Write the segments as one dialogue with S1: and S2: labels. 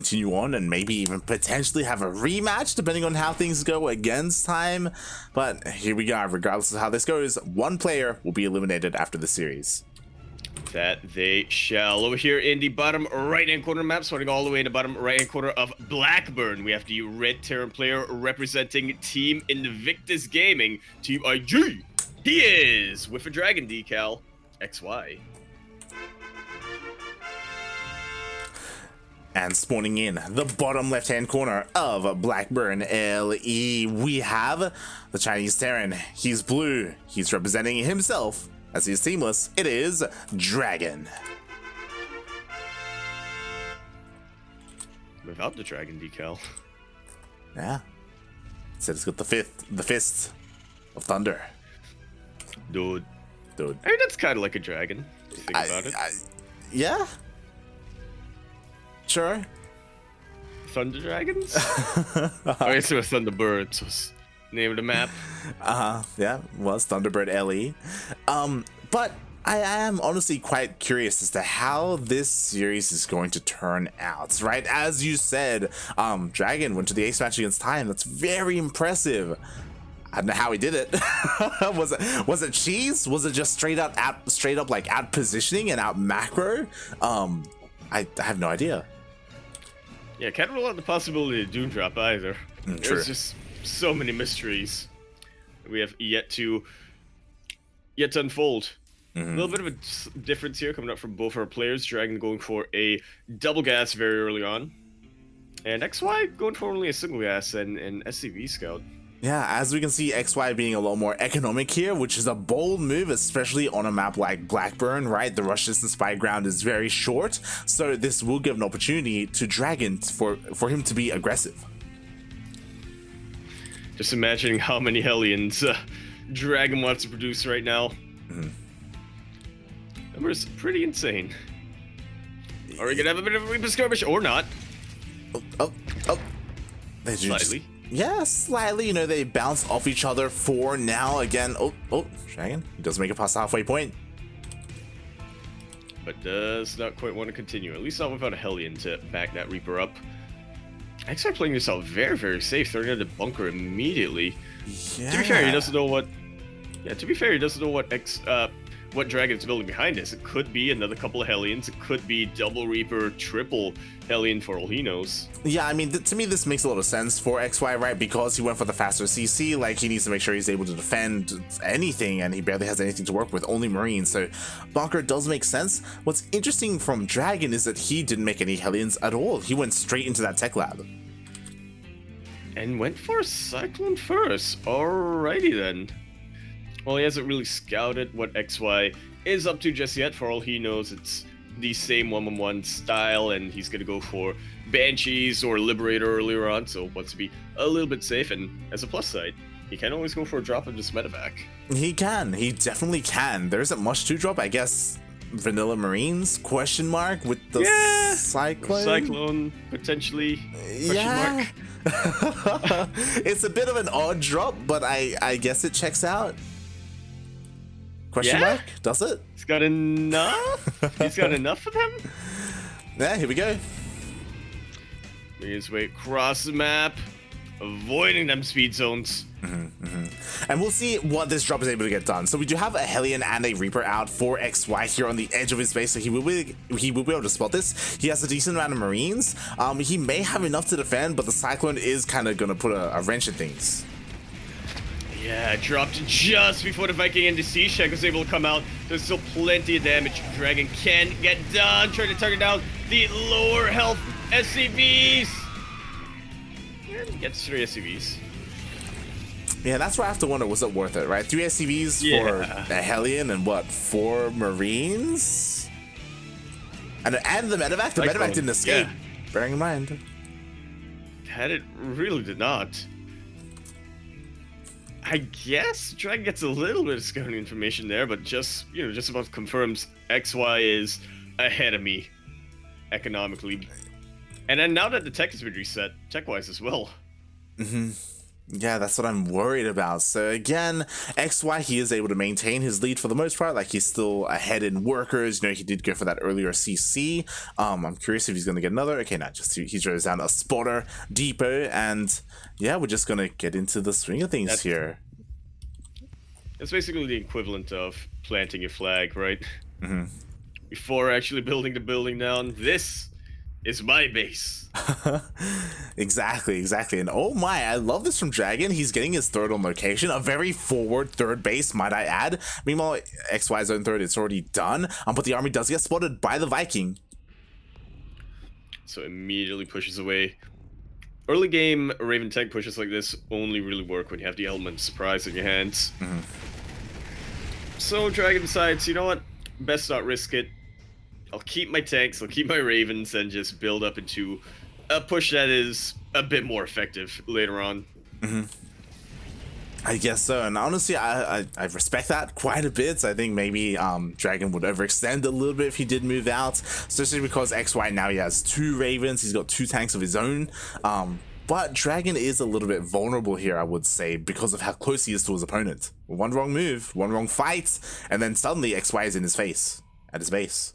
S1: continue on and maybe even potentially have a rematch depending on how things go against time. But here we go. Regardless of how this goes, one player will be eliminated after the series.
S2: That they shall. Over here in the bottom right-hand corner map, starting all the way in the bottom right-hand corner of Blackburn, we have the Red Terran player representing Team Invictus Gaming, Team IG. He is with a dragon decal, XY.
S1: And spawning in the bottom left-hand corner of Blackburn LE, we have the Chinese Terran. He's blue. He's representing himself as he's seamless. It is Dragon.
S2: Without the dragon decal.
S1: Yeah. Said it's got the fist of thunder.
S2: Dude.
S1: I
S2: mean, that's kind of like a dragon, if you think about it.
S1: Yeah. Sure.
S2: Thunder dragons? I guess it was Thunderbirds was the name of the map.
S1: Yeah, was Thunderbird LE. But I am honestly quite curious as to how this series is going to turn out, right? As you said, Dragon went to the ace match against Time. That's very impressive. I don't know how he did it. was it cheese? Was it just straight up like out positioning and out macro? I have no idea.
S2: Yeah, can't rule out the possibility of Doom Drop either. There's just so many mysteries we have yet to unfold. A little bit of a difference here coming up from both our players. Dragon going for a double gas very early on, and XY going for only a single gas and an SCV scout.
S1: Yeah, as we can see, XY being a lot more economic here, which is a bold move, especially on a map like Blackburn, right? The rush distance by ground is very short, so this will give an opportunity to Dragon for him to be aggressive.
S2: Just imagining how many Hellions Dragon wants to produce right now. Numbers pretty insane. Are we gonna have a bit of a Reaper skirmish or not?
S1: Oh.
S2: Slightly.
S1: Yeah, slightly. You know, they bounce off each other for now. Again, Dragon, he does make it past the halfway point.
S2: But does not quite want to continue. At least not without a Hellion to back that Reaper up. XY playing yourself very, very safe, throwing out the bunker immediately.
S1: Yeah.
S2: To be fair, he doesn't know what... Yeah, to be fair, he doesn't know what Dragon's building behind this. It could be another couple of Hellions. It could be double Reaper, triple Hellion for all he knows.
S1: Yeah, I mean, to me, this makes a lot of sense for XY, right? Because he went for the faster CC, like, he needs to make sure he's able to defend anything, and he barely has anything to work with, only Marines, so bunker does make sense. What's interesting from Dragon is that he didn't make any Hellions at all. He went straight into that tech lab.
S2: And went for a Cyclone first. Alrighty then. Well, he hasn't really scouted what XY is up to just yet. For all he knows, it's the same 1-1-1 style, and he's going to go for Banshees or Liberator earlier on, so wants to be a little bit safe. And as a plus side, he can always go for a drop of just medevac.
S1: He can. He definitely can. There isn't much to drop, I guess. Vanilla Marines? Question mark with the Cyclone?
S2: Cyclone, potentially.
S1: Yeah. It's a bit of an odd drop, but I guess it checks out. Question mark? Does it?
S2: He's got enough? He's got enough for them?
S1: Yeah, here we go.
S2: Making his way across the map, avoiding them speed zones.
S1: And we'll see what this drop is able to get done. So we do have a Hellion and a Reaper out for XY here on the edge of his base, so he will be able to spot this. He has a decent amount of Marines. He may have enough to defend, but the Cyclone is kind of going to put a wrench in things.
S2: Yeah, dropped just before the Viking and the Sea Shack was able to come out. There's still plenty of damage. Dragon can get done. Trying to target down the lower health SCVs. And he gets 3 SCVs.
S1: Yeah, that's where I have to wonder, was it worth it, right? 3 SCVs for a Hellion and what, 4 Marines? And the medevac? The medevac didn't escape, bearing in mind.
S2: That it really did not. I guess Dragon gets a little bit of scouting information there, but just about confirms XY is ahead of me economically. And then now that the tech has been reset, tech-wise as well.
S1: Yeah, that's what I'm worried about. So again, XY, he is able to maintain his lead for the most part. Like, he's still ahead in workers. You know, he did go for that earlier CC. I'm curious if he's going to get another. Okay, not just he throws down a spotter depot, and yeah, we're just going to get into the swing of things here.
S2: It's basically the equivalent of planting your flag, right?
S1: Mm-hmm.
S2: Before actually building the building down. This is my base.
S1: Exactly. And oh my, I love this from Dragon. He's getting his third on location, a very forward third base, might I add. Meanwhile, XY's own third, it's already done, but the army does get spotted by the Viking.
S2: So immediately pushes away. Early game Raven tank pushes like this only really work when you have the element surprise in your hands.
S1: Mm-hmm.
S2: So Dragon decides, you know what, best not risk it. I'll keep my tanks, I'll keep my Ravens, and just build up into a push that is a bit more effective later on.
S1: Mm-hmm. I guess so, and honestly, I respect that quite a bit. I think maybe Dragon would overextend a little bit if he did move out, especially because XY now he has 2 Ravens, he's got 2 tanks of his own. But Dragon is a little bit vulnerable here, I would say, because of how close he is to his opponent. One wrong move, one wrong fight, and then suddenly XY is in his face, at his base.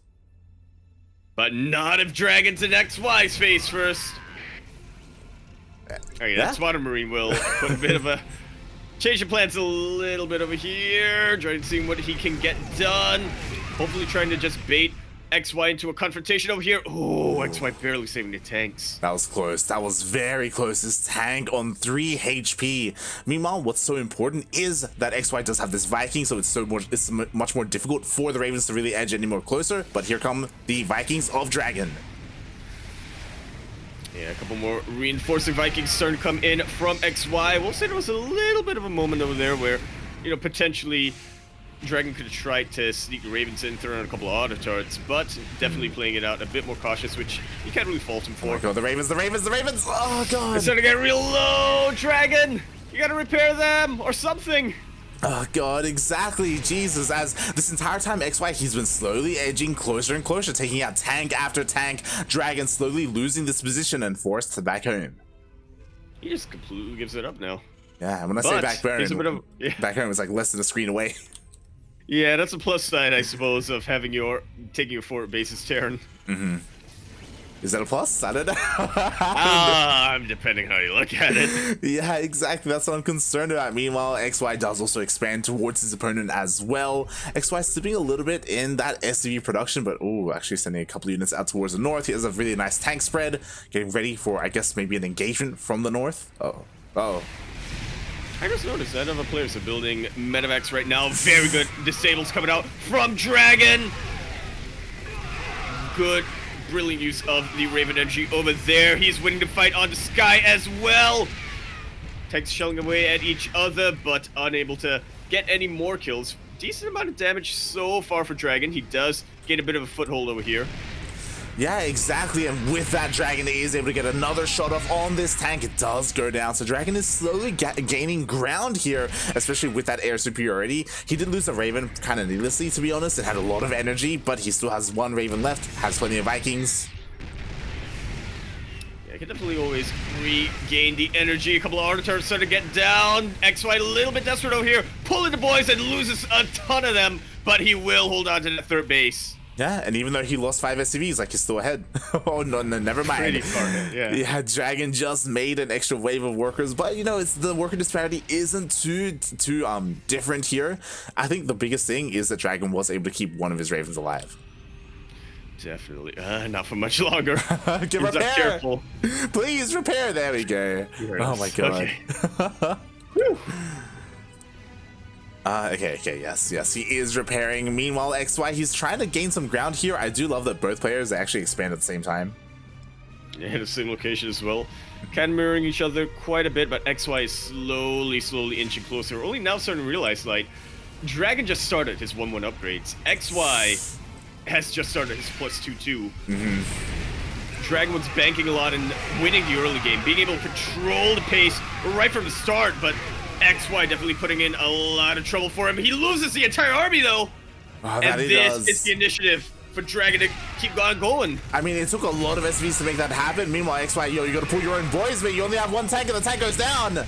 S2: But not if Dragon's in XY's face first. Okay, that's Water Marine will put a bit of a... Change the plans a little bit over here. Trying to see what he can get done. Hopefully trying to just bait XY into a confrontation over here. Oh, XY barely saving the tanks.
S1: That was close. That was very close. This tank on 3 HP. Meanwhile, what's so important is that XY does have this Viking, so it's much more difficult for the Ravens to really edge any more closer. But here come the Vikings of Dragon.
S2: Yeah, a couple more reinforcing Vikings starting to come in from XY. We'll say there was a little bit of a moment over there where, you know, potentially Dragon could have tried to sneak the Ravens in, throw in a couple of auto turrets, but definitely playing it out a bit more cautious, which you can't really fault him for.
S1: Oh my god, the Ravens! Oh god!
S2: It's starting to get real low, Dragon! You gotta repair them, or something!
S1: Oh god, exactly, Jesus, as this entire time XY, he's been slowly edging closer and closer, taking out tank after tank, Dragon slowly losing this position and forced to back home.
S2: He just completely gives it up now.
S1: Yeah, when I say back home, back home is like less than a screen away.
S2: Yeah, that's a plus side, I suppose, of having taking your forward bases turn.
S1: Mm-hmm. Is that a plus? I don't know.
S2: I'm depending how you look at it.
S1: Yeah, exactly. That's what I'm concerned about. Meanwhile, XY does also expand towards his opponent as well. XY slipping a little bit in that SCV production, but actually sending a couple of units out towards the north. He has a really nice tank spread, getting ready for, I guess, maybe an engagement from the north. Oh.
S2: I just noticed that other players are building Medivacs right now. Very good. Disables coming out from Dragon. Good, brilliant use of the Raven energy over there. He's winning the fight on the sky as well. Tanks shelling away at each other, but unable to get any more kills. Decent amount of damage so far for Dragon. He does gain a bit of a foothold over here.
S1: Yeah, exactly, and with that, Dragon is able to get another shot off on this tank. It does go down, so Dragon is slowly gaining ground here, especially with that air superiority. He did lose a Raven kind of needlessly, to be honest. It had a lot of energy, but he still has 1 Raven left, has plenty of Vikings.
S2: Yeah, I can definitely always regain the energy. A couple of auto turrets starting to get down. XY a little bit desperate over here, pulling the boys and loses a ton of them, but he will hold on to the third base.
S1: Yeah, and even though he lost 5 SCVs, like, he's still ahead. Oh, no, never mind.
S2: Pretty far ahead, yeah.
S1: Yeah, Dragon just made an extra wave of workers, but, you know, it's the worker disparity isn't too different here. I think the biggest thing is that Dragon was able to keep 1 of his Ravens alive.
S2: Definitely. Not for much longer.
S1: Get repair!
S2: Careful.
S1: Please, repair! There we go. Oh, my God.
S2: Okay. Whew.
S1: Okay, yes, he is repairing. Meanwhile, XY, he's trying to gain some ground here. I do love that both players actually expand at the same time.
S2: Yeah, the same location as well. Kind of mirroring each other quite a bit, but XY is slowly inching closer. Only now starting to realize, like, Dragon just started his 1-1 upgrades. XY has just started his +2-2. Dragon was banking a lot in winning the early game, being able to control the pace right from the start, but XY definitely putting in a lot of trouble for him. He loses the entire army, though. And this is the initiative for Dragon to keep going.
S1: I mean, it took a lot of SVs to make that happen. Meanwhile, XY, you gotta pull your own boys, but you only have 1 tank and the tank goes down.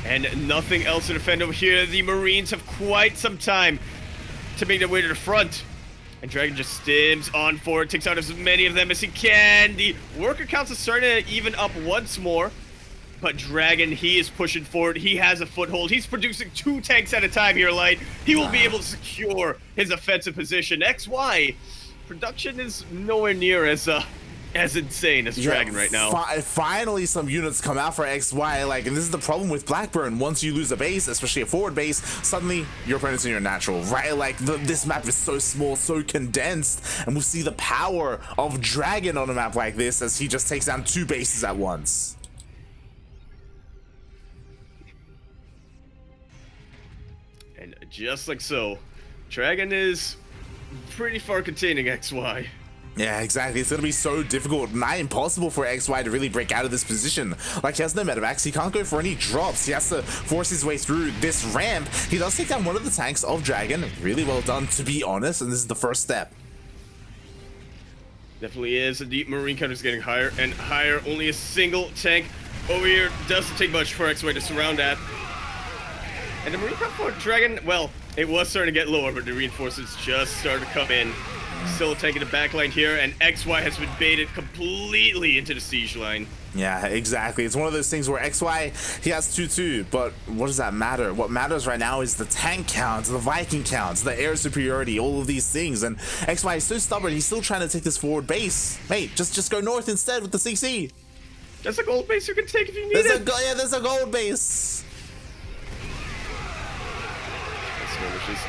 S2: And nothing else to defend over here. The Marines have quite some time to make their way to the front. And Dragon just stims on forward, takes out as many of them as he can. The worker counts are starting to even up once more. But Dragon, he is pushing forward. He has a foothold. He's producing 2 tanks at a time here, Light. He will be able to secure his offensive position. XY, production is nowhere near as insane as Dragon right now.
S1: Finally, some units come out for XY. Like, and this is the problem with Blackburn. Once you lose a base, especially a forward base, suddenly your opponent's in your natural, right? Like, this map is so small, so condensed, and we'll see the power of Dragon on a map like this as he just takes down 2 bases at once.
S2: And just like so, Dragon is pretty far containing XY.
S1: Yeah, exactly. It's going to be so difficult, nigh impossible for XY to really break out of this position. Like, he has no medevacs, he can't go for any drops, he has to force his way through this ramp. He does take down one of the tanks of Dragon, really well done to be honest, and this is the first step.
S2: Definitely is. The deep Marine counter is getting higher and higher. Only a single tank over here doesn't take much for XY to surround at. And the Marine count for Dragon, well, it was starting to get lower, but the reinforcements just started to come in. Still taking the backline here, and XY has been baited completely into the siege line.
S1: Yeah, exactly. It's one of those things where XY, he has 2-2, but what does that matter? What matters right now is the tank counts, the Viking counts, the air superiority, all of these things. And XY is so stubborn, he's still trying to take this forward base. Mate, just go north instead with the CC.
S2: There's a gold base you can take if you need it.
S1: Yeah, there's a gold base.
S2: Which is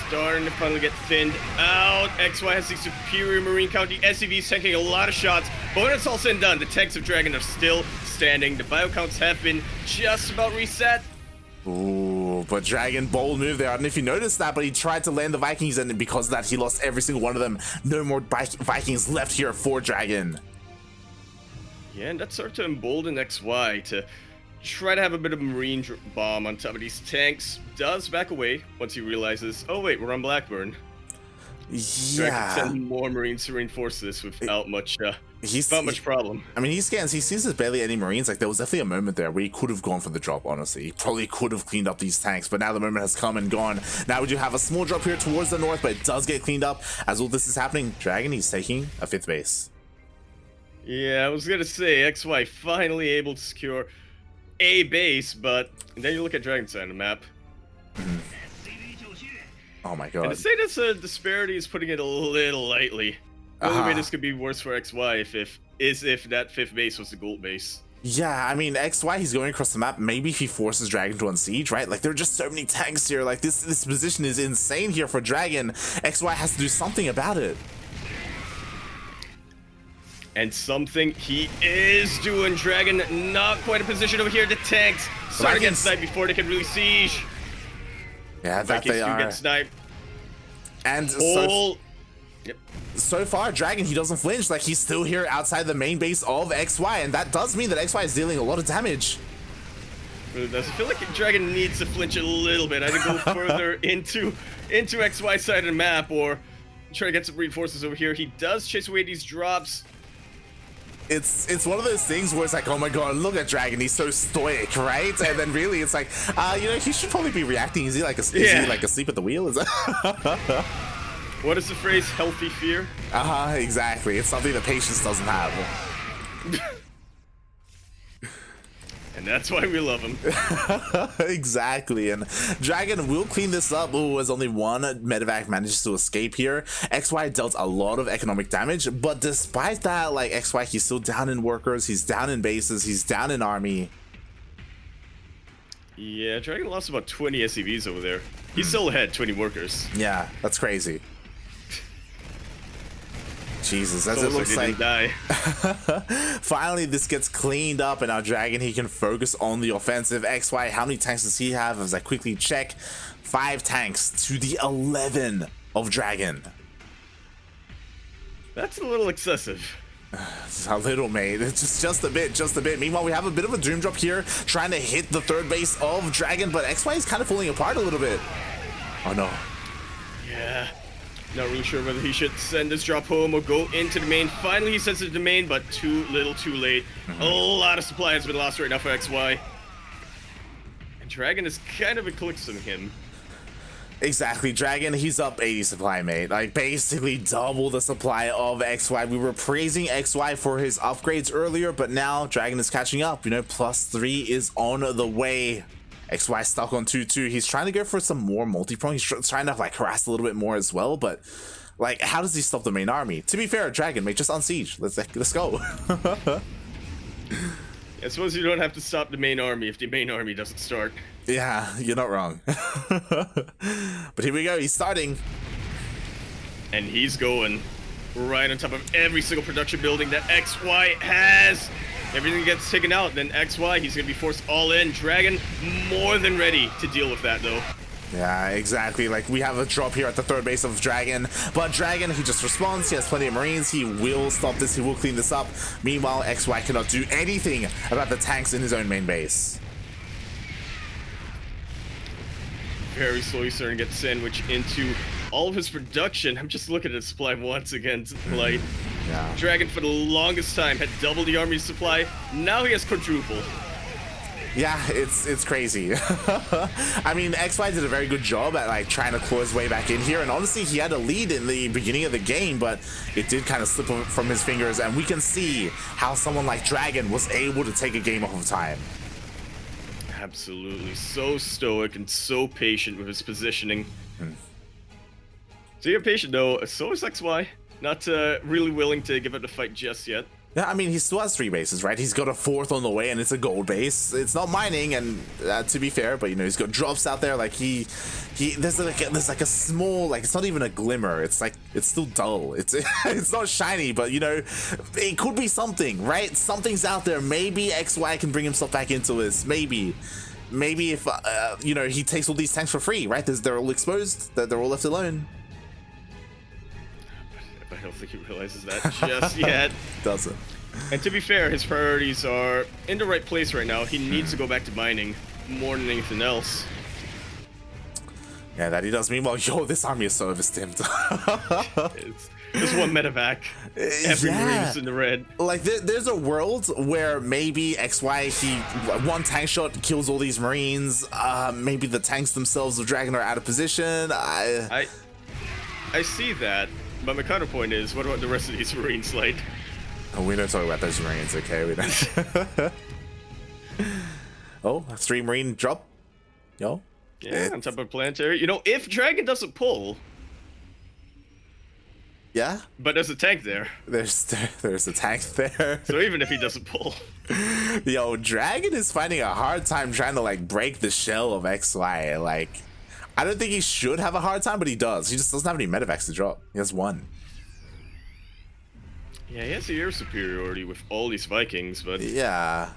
S2: starting to finally get thinned out. XY has the superior Marine count. The SCV's taking a lot of shots, but when it's all said and done, the tanks of Dragon are still standing. The bio counts have been just about reset.
S1: Ooh, but Dragon, bold move there. I don't know if you noticed that, but he tried to land the Vikings, and because of that, he lost every single one of them. No more Vikings left here for Dragon.
S2: Yeah, and that started to embolden XY to try to have a bit of Marine bomb on top of these tanks. Does back away once he realizes, oh wait, we're on Blackburn.
S1: Yeah.
S2: Dragon send more Marines to reinforce this without much problem.
S1: I mean, he scans, he sees there's barely any Marines. Like, there was definitely a moment there where he could have gone for the drop, honestly. He probably could have cleaned up these tanks, but now the moment has come and gone. Now we do have a small drop here towards the north, but it does get cleaned up. As all this is happening, Dragon, he's taking a 5th base.
S2: Yeah, I was gonna say, XY finally able to secure a base, but then you look at Dragon's side of the map.
S1: Oh my god.
S2: And to say this disparity is putting it a little lightly. The only way this could be worse for XY if that 5th base was the gold base.
S1: Yeah, I mean, XY, he's going across the map. Maybe if he forces Dragon to unsiege, right? Like, there are just so many tanks here. Like, this position is insane here for Dragon. XY has to do something about it.
S2: And something he is doing. Dragon not quite in position over here. The tanks start to get sniped before they can really siege.
S1: Yeah, that they are.
S2: Get sniped.
S1: And so far, Dragon, he doesn't flinch. Like, he's still here outside the main base of XY, and that does mean that XY is dealing a lot of damage.
S2: Really does. I feel like Dragon needs to flinch a little bit. Either go further into XY side of the map, or try to get some reinforcements over here. He does chase away these drops.
S1: It's one of those things where it's like, oh my god, look at Dragon, he's so stoic, right? And then really it's like, you know, he should probably be reacting. Is he like is he like asleep at the wheel? Is that
S2: what is the phrase? Healthy fear?
S1: Exactly. It's something that patience doesn't have.
S2: And that's why we love him.
S1: Exactly. And Dragon will clean this up. Oh, as only one medevac manages to escape here. XY dealt a lot of economic damage, but despite that, like, XY, he's still down in workers, he's down in bases, he's down in army.
S2: Yeah, Dragon lost about 20 SCVs over there. He's still ahead, 20 workers.
S1: Yeah, that's crazy. Jesus, as it looks like finally this gets cleaned up, and now Dragon, he can focus on the offensive. XY, how many tanks does he have? As I quickly check, 5 tanks to the 11 of Dragon.
S2: That's a little excessive.
S1: It's a little, mate. It's just a bit. Meanwhile, we have a bit of a Doom drop here, trying to hit the 3rd base of Dragon, but XY is kind of falling apart a little bit. Oh no.
S2: Yeah. Not really sure whether he should send this drop home or go into the main. Finally, he sends it to the main, but too little, too late. A lot of supply has been lost right now for XY. And Dragon is kind of eclipsing him.
S1: Exactly, Dragon, he's up 80 supply, mate. Like, basically double the supply of XY. We were praising XY for his upgrades earlier, but now Dragon is catching up. You know, +3 is on the way. XY stuck on 2-2. He's trying to go for some more multi-prong. He's trying to, like, harass a little bit more as well, but, like, how does he stop the main army? To be fair, Dragon, mate, just unsiege. Let's go.
S2: I suppose you don't have to stop the main army if the main army doesn't start.
S1: Yeah, you're not wrong. But here we go, he's starting.
S2: And he's going right on top of every single production building that XY has. Everything gets taken out, then XY, he's going to be forced all in. Dragon, more than ready to deal with that, though.
S1: Yeah, exactly. Like, we have a drop here at the third base of Dragon, but Dragon, he just responds. He has plenty of Marines. He will stop this. He will clean this up. Meanwhile, XY cannot do anything about the tanks in his own main base.
S2: Very slowly starting to get sandwiched into all of his production. I'm just looking at supply once again. Like,
S1: Yeah.
S2: Dragon for the longest time had double the army's supply. Now he has quadruple.
S1: Yeah, it's crazy. I mean, XY did a very good job at, like, trying to claw his way back in here, and honestly, he had a lead in the beginning of the game, but it did kind of slip from his fingers, and we can see how someone like Dragon was able to take a game off of time.
S2: Absolutely. So stoic and so patient with his positioning. So you're patient, though. So is XY. Not really willing to give up the fight just yet.
S1: Yeah, I mean, he still has 3 bases, right? He's got a 4th on the way, and it's a gold base. It's not mining, and to be fair, but, you know, he's got drops out there. Like, there's like a small, like, it's not even a glimmer. It's like, it's still dull. It's it's not shiny, but, you know, it could be something, right? Something's out there. Maybe XY can bring himself back into this. Maybe if, you know, he takes all these tanks for free, right? They're all exposed. They're all left alone.
S2: I don't think he realizes that just yet.
S1: Doesn't.
S2: And to be fair, his priorities are in the right place right now. He needs to go back to mining more than anything else.
S1: Yeah, that he does. Meanwhile, yo, this army is so overstimmed.
S2: It's one medevac. Every Marine's in the red.
S1: Like, there's a world where maybe XY, one tank shot kills all these Marines. Maybe the tanks themselves of Dragon are out of position.
S2: I see that. But my counterpoint is, what about the rest of these Marines, like?
S1: Oh, we don't talk about those Marines, okay? We don't. Oh, 3 Marine drop. Yo.
S2: Yeah, on top of planetary. You know, if Dragon doesn't pull.
S1: Yeah.
S2: But there's a tank there.
S1: There's a tank there.
S2: So even if he doesn't pull.
S1: Yo, Dragon is finding a hard time trying to, like, break the shell of XY. Like, I don't think he should have a hard time, but he does. He just doesn't have any medevacs to drop. He has 1.
S2: Yeah, he has the air superiority with all these Vikings, but
S1: yeah,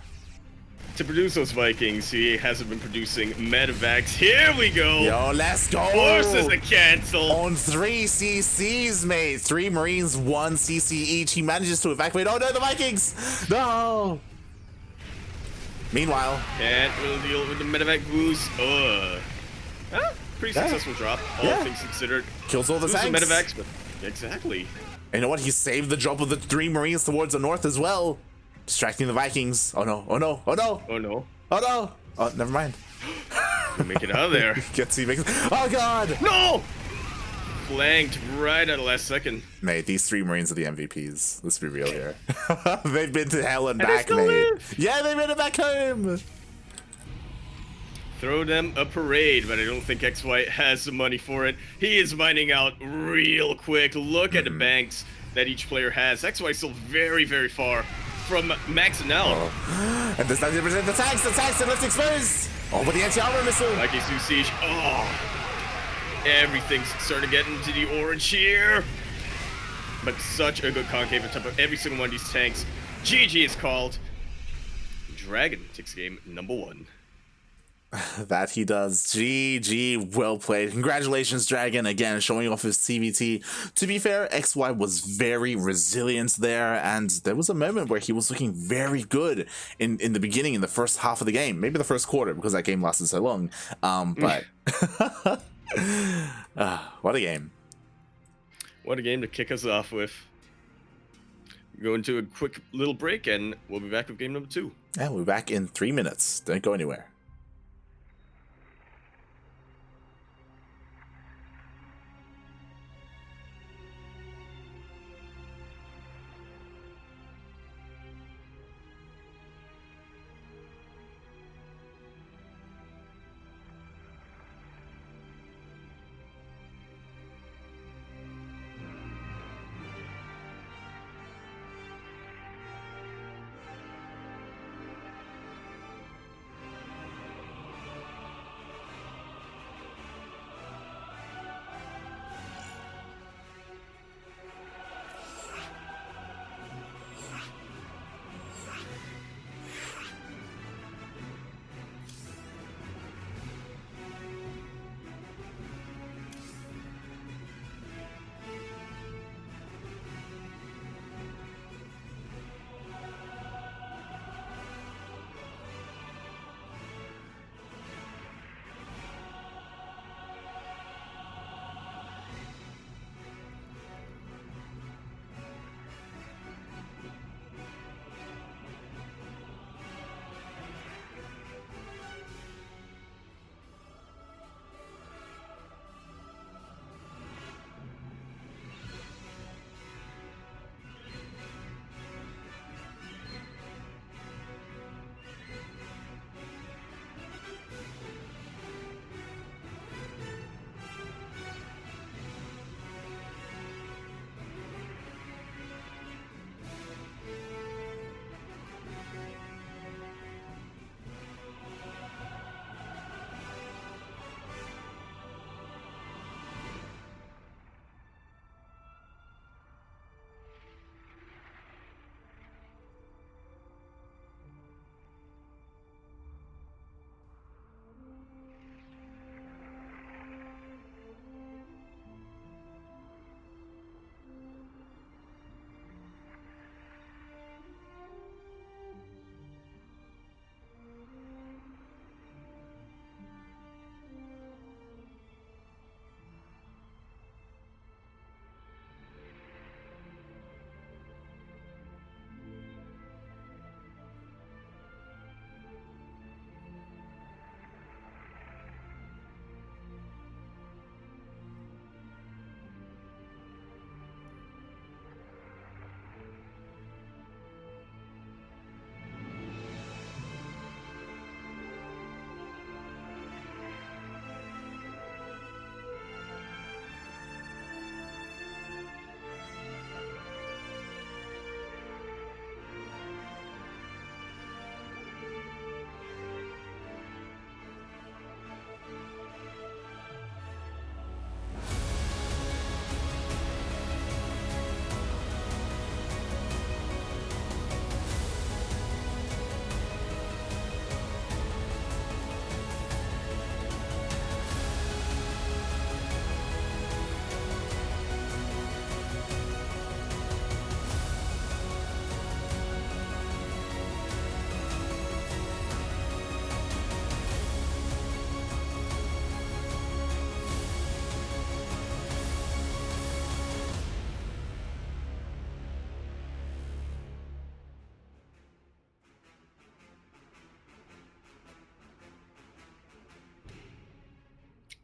S2: to produce those Vikings, he hasn't been producing medevacs. Here we go!
S1: Yo, let's go!
S2: Forces a cancel!
S1: On 3 CCs, mate. 3 Marines, 1 CC each. He manages to evacuate. Oh no, the Vikings! No! Meanwhile,
S2: can't really deal with the medevac boost. Pretty successful drop, all things considered.
S1: Kills all the tanks.
S2: The medevacs, but exactly.
S1: And you know what? He saved the drop of the 3 Marines towards the north as well. Distracting the Vikings. Oh no, oh no, oh no.
S2: Oh no.
S1: Oh no. Oh, never mind.
S2: Make it out of there.
S1: Oh god.
S2: No! Flanked right at the last second.
S1: Mate, these 3 Marines are the MVPs. Let's be real here. They've been to hell and back, mate.
S2: Live.
S1: Yeah, they made it back home.
S2: Throw them a parade, but I don't think XY has the money for it. He is mining out real quick. Look at the banks that each player has. XY is still very, very far from maxing out.
S1: Oh. And this 90% the tanks are left exposed. Oh, but the anti-armor missile.
S2: Like a siege. Oh, everything's starting to get into the orange here. But such a good concave on top of every single one of these tanks. GG is called. Dragon takes game number 1.
S1: That he does. GG, well played. Congratulations, Dragon, again, showing off his CVT. To be fair, XY was very resilient there, and there was a moment where he was looking very good in the beginning, in the first half of the game. Maybe the first quarter, because that game lasted so long. But what a game.
S2: What a game to kick us off with. Go into a quick little break, and we'll be back with game number 2.
S1: Yeah, we're back in 3 minutes. Don't go anywhere.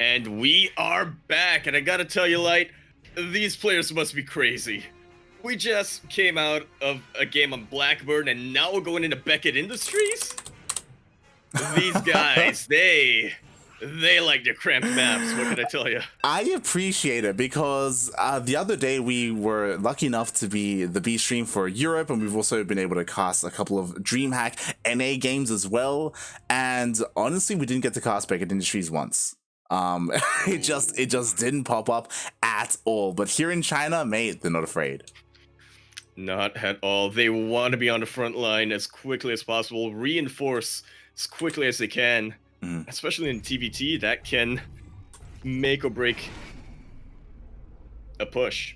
S2: And we are back, and I gotta tell you, Light, these players must be crazy. We just came out of a game on Blackburn, and now we're going into Beckett Industries? These guys, they like their cramped maps, what can I tell you?
S1: I appreciate it because the other day we were lucky enough to be the B stream for Europe, and we've also been able to cast a couple of DreamHack NA games as well. And honestly, we didn't get to cast Beckett Industries once. It just didn't pop up at all. But here in China, mate, they're not afraid.
S2: Not at all. They want to be on the front line as quickly as possible, reinforce as quickly as they can, especially in TVT. That can make or break a push.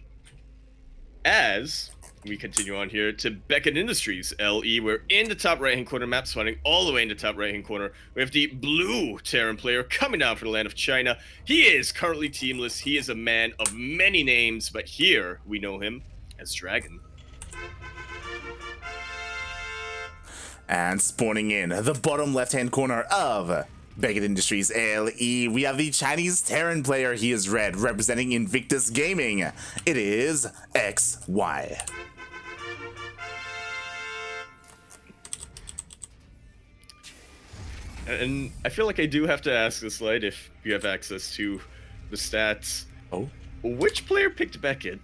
S2: As we continue on here to Beckett Industries, LE, we're in the top right-hand corner, map spawning all the way in the top right-hand corner. We have the blue Terran player coming down from the land of China. He is currently teamless. He is a man of many names, but here we know him as Dragon.
S1: And spawning in the bottom left-hand corner of Beckett Industries LE, we have the Chinese Terran player. He is red, representing Invictus Gaming. It is XY.
S2: And I feel like I do have to ask this, Light, if you have access to the stats.
S1: Oh?
S2: Which player picked Beckett?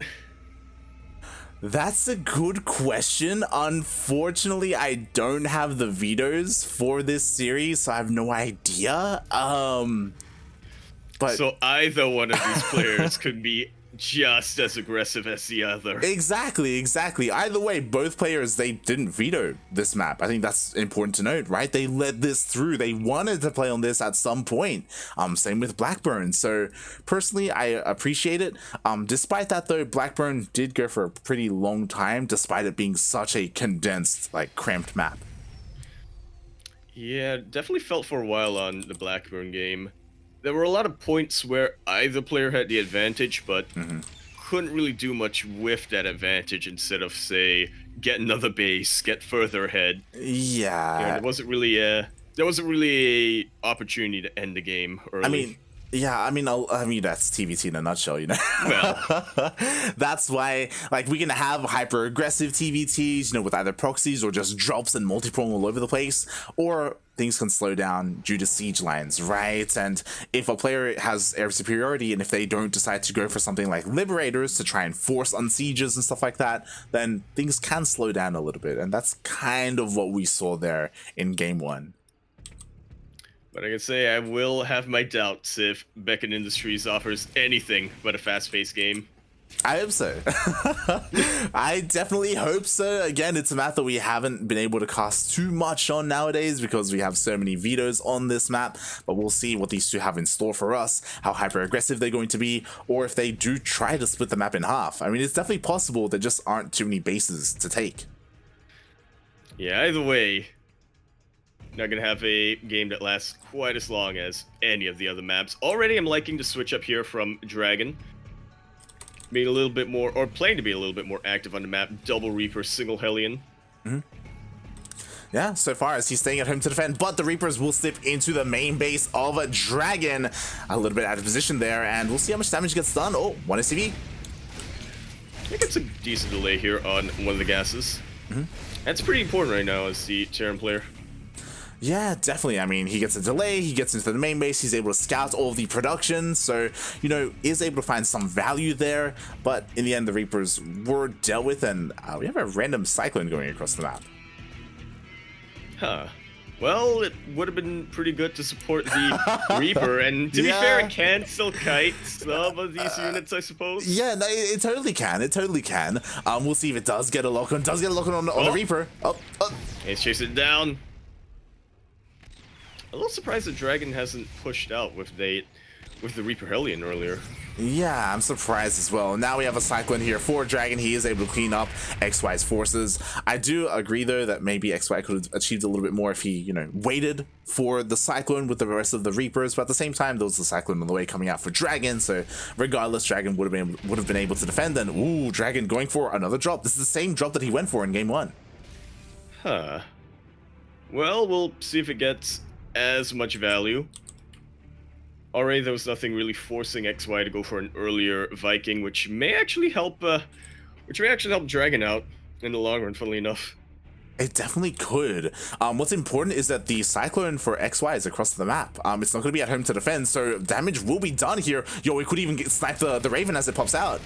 S1: That's a good question. Unfortunately, I don't have the vetoes for this series, so I have no idea. But
S2: so either one of these players could be just as aggressive as the other.
S1: Exactly. Either way, both players, they didn't veto this map. I think that's important to note, right? They led this through. They wanted to play on this at some point. Same with Blackburn. So personally, I appreciate it. Despite that though, Blackburn did go for a pretty long time, despite it being such a condensed, like cramped map.
S2: Yeah, definitely felt for a while on the Blackburn game. There were a lot of points where either player had the advantage, but couldn't really do much with that advantage instead of, say, get another base, get further ahead.
S1: Yeah.
S2: There wasn't really a opportunity to end the game early.
S1: I mean, that's TVT in a nutshell, you know?
S2: Well,
S1: that's why, like, we can have hyper-aggressive TVTs, you know, with either proxies or just drops and multi-prong all over the place, or things can slow down due to siege lines, right? And if a player has air superiority, and if they don't decide to go for something like Liberators to try and force on sieges and stuff like that, then things can slow down a little bit, and that's kind of what we saw there in Game 1.
S2: But I can say I will have my doubts if Beckett Industries offers anything but a fast-paced game.
S1: I hope so. I definitely hope so. Again, it's a map that we haven't been able to cast too much on nowadays because we have so many vetoes on this map, but we'll see what these two have in store for us, how hyper-aggressive they're going to be, or if they do try to split the map in half. I mean, it's definitely possible there just aren't too many bases to take.
S2: Yeah, either way, not gonna have a game that lasts quite as long as any of the other maps. Already I'm liking to switch up here from Dragon, being a little bit more, or playing to be a little bit more active on the map. Double Reaper, single Hellion.
S1: Yeah, so far as he's staying at home to defend, but the Reapers will slip into the main base of a Dragon. A little bit out of position there, and we'll see how much damage gets done. Oh, 1 SCV.
S2: I think it's a decent delay here on one of the gases. That's pretty important right now as the Terran player.
S1: Yeah, definitely. I mean, he gets a delay, he gets into the main base, he's able to scout all of the production, so, you know, is able to find some value there, but in the end, the Reapers were dealt with, and we have a random Cyclone going across the map.
S2: Huh. Well, it would have been pretty good to support the Reaper, and to be fair, it can still kite some of these units, I suppose.
S1: Yeah, no, it totally can, We'll see if it does get a lock on, on the Reaper.
S2: He's chasing it down. A little surprised that Dragon hasn't pushed out with the Reaper Hellion earlier.
S1: Yeah, I'm surprised as well. Now we have a Cyclone here for Dragon. He is able to clean up XY's forces. I do agree, though, that maybe XY could have achieved a little bit more if he, you know, waited for the Cyclone with the rest of the Reapers. But at the same time, there was the Cyclone on the way coming out for Dragon. So regardless, Dragon would have been able to defend. And ooh, Dragon going for another drop. This is the same drop that he went for in Game 1.
S2: Huh. Well, we'll see if it gets as much value. Already there was nothing really forcing XY to go for an earlier Viking, which may actually help Dragon out in the long run, funnily enough.
S1: It definitely could. What's important is that the Cyclone for XY is across the map. It's not going to be at home to defend, so damage will be done here. Yo, we could even snipe the Raven as it pops out.